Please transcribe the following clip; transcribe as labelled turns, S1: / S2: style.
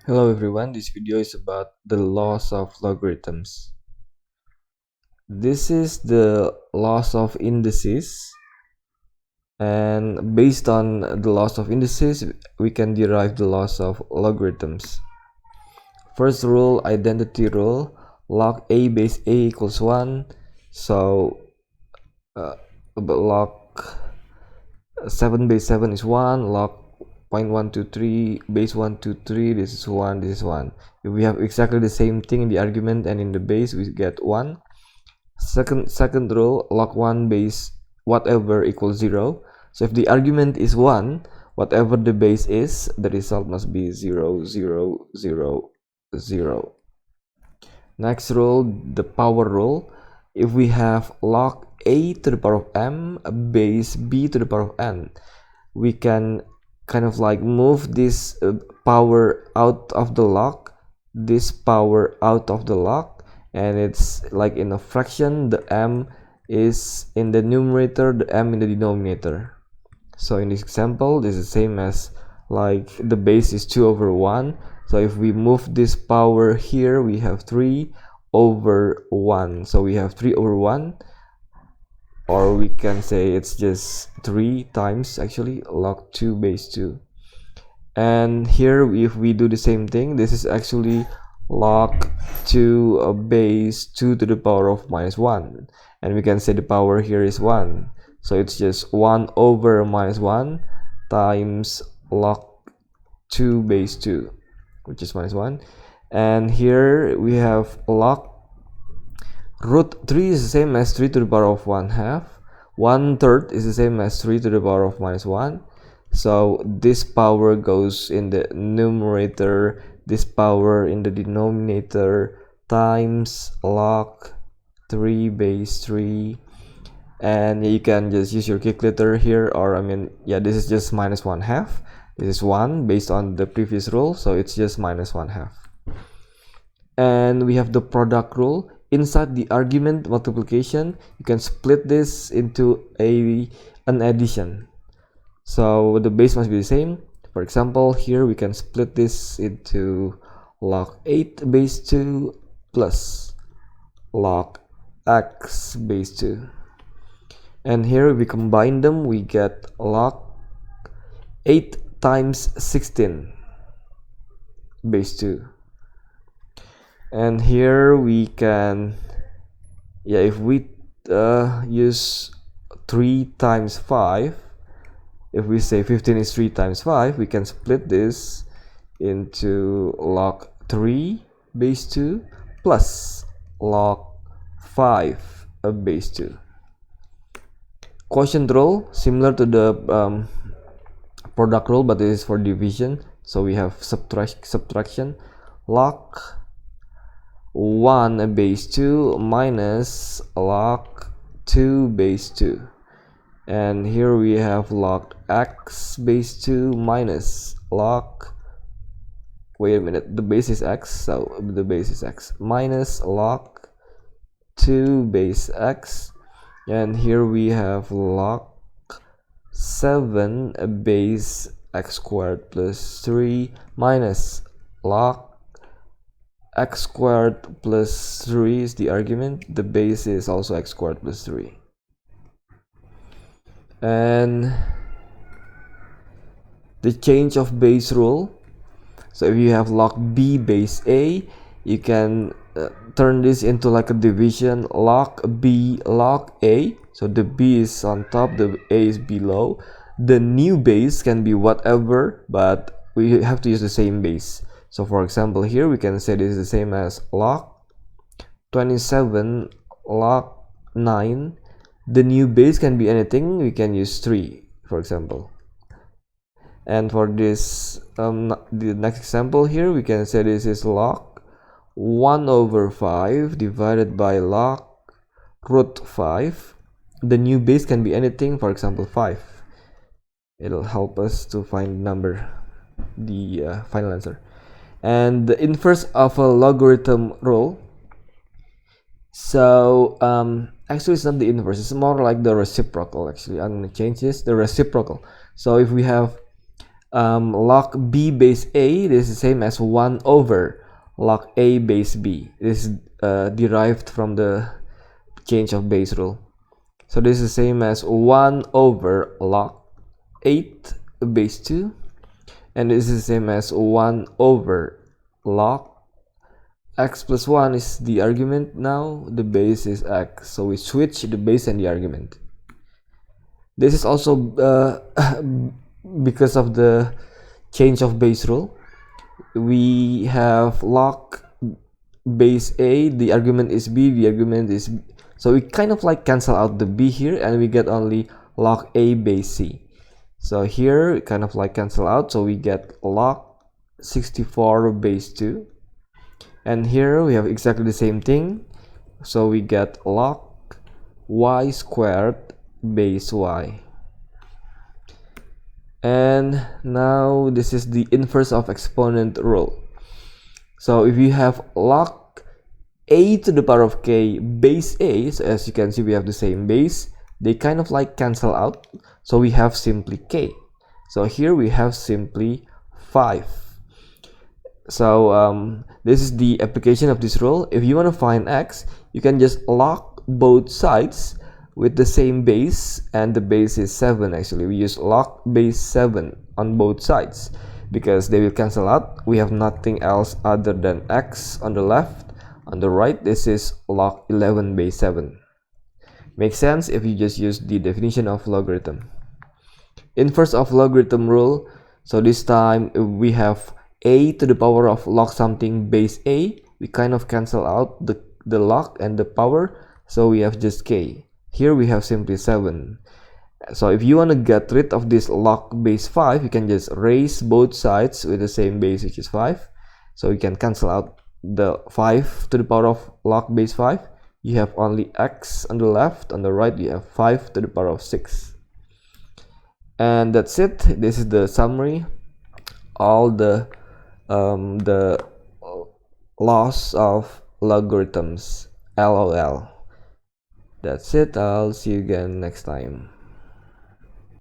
S1: Hello everyone, this video is about the laws of logarithms. This is the laws of indices, and based on the laws of indices, we can derive the laws of logarithms. First rule, identity rule, log a base a equals 1, so log 7 base 7 is 1, log 0.123 base 123, this is 1, this is 1. If we have exactly the same thing in the argument and in the base, we get 1. Second rule, log 1 base whatever equals 0. So if the argument is 1, whatever the base is, the result must be 0, 0, 0, 0. Next rule, the power rule. If we have log a to the power of m base b to the power of n, we can kind of like move this power out of the log, this power out of the log, and it's like in a fraction, the m is in the numerator, the m in the denominator. So in this example, this is the same as like the base is 2 over 1. So if we move this power here, we have 3 over 1. So we have 3 over 1, or we can say it's just 3 times actually log 2 base 2. And here if we do the same thing, this is actually log 2 base 2 to the power of minus 1, and we can say the power here is 1, so it's just 1 over minus 1 times log 2 base 2, which is minus 1. And here we have log root 3 is the same as 3 to the power of 1/2. 1/3 is the same as 3 to the power of minus 1. So this power goes in the numerator, this power in the denominator, times log 3 base 3. And you can just use your calculator here, or this is just minus 1/2. This is 1 based on the previous rule, so it's just minus 1/2. And we have the product rule. Inside the argument multiplication, you can split this into an addition. So the base must be the same. For example, here we can split this into log 8 base 2 plus log x base 2. And here we combine them, we get log 8 times 16 base 2. And here we can, if we use 3 times 5, if we say 15 is 3 times 5, we can split this into log 3 base 2 plus log 5 base 2. Quotient rule, similar to the product rule, but this is for division. So we have subtraction, log 1 base 2 minus log 2 base 2. And here we have log x base 2 minus log, wait a minute, the base is x, so the base is x, minus log 2 base x. And here we have log 7 base x squared plus 3 minus log x squared plus 3 is the argument, the base is also x squared plus 3. And the change of base rule, so if you have log b base a, you can turn this into like a division, log b log a. So the b is on top, the a is below. The new base can be whatever, but we have to use the same base. So for example, here we can say this is the same as log 27 log 9. The new base can be anything, we can use 3, for example. And for this, the next example here, we can say this is log 1 over 5 divided by log root 5. The new base can be anything, for example 5. It'll help us to find the final answer. And the inverse of a logarithm rule. So actually it's not the inverse, it's more like the reciprocal actually, and changes the reciprocal. So if we have log b base a, this is the same as 1 over log a base b. This is derived from the change of base rule. So this is the same as 1 over log 8 base 2, and this is the same as 1 over log x plus 1 is the argument. Now the base is x, so we switch the base and the argument. This is also because of the change of base rule. We have log base a, the argument is b, the argument is b. So we kind of like cancel out the b here, and we get only log a base c. So here we kind of like cancel out, so we get log 64 base 2. And here we have exactly the same thing, so we get log y squared base y. And now this is the inverse of exponent rule. So if you have log a to the power of k base a, so as you can see we have the same base, they kind of like cancel out, so we have simply k. So here we have simply 5. So this is the application of this rule. If you want to find x, you can just log both sides with the same base, and the base is 7. Actually, we use log base 7 on both sides because they will cancel out. We have nothing else other than x on the left. On the right, this is log 11 base 7. Makes sense if you just use the definition of logarithm. Inverse of logarithm rule. So this time we have a to the power of log something base a. We kind of cancel out the log and the power, so we have just k. Here we have simply 7. So if you want to get rid of this log base 5, you can just raise both sides with the same base, which is 5. So you can cancel out the 5 to the power of log base 5. You have only x on the left. On the right you have 5 to the power of 6. And that's it. This is the summary. All the laws of logarithms. LOL. That's it. I'll see you again next time.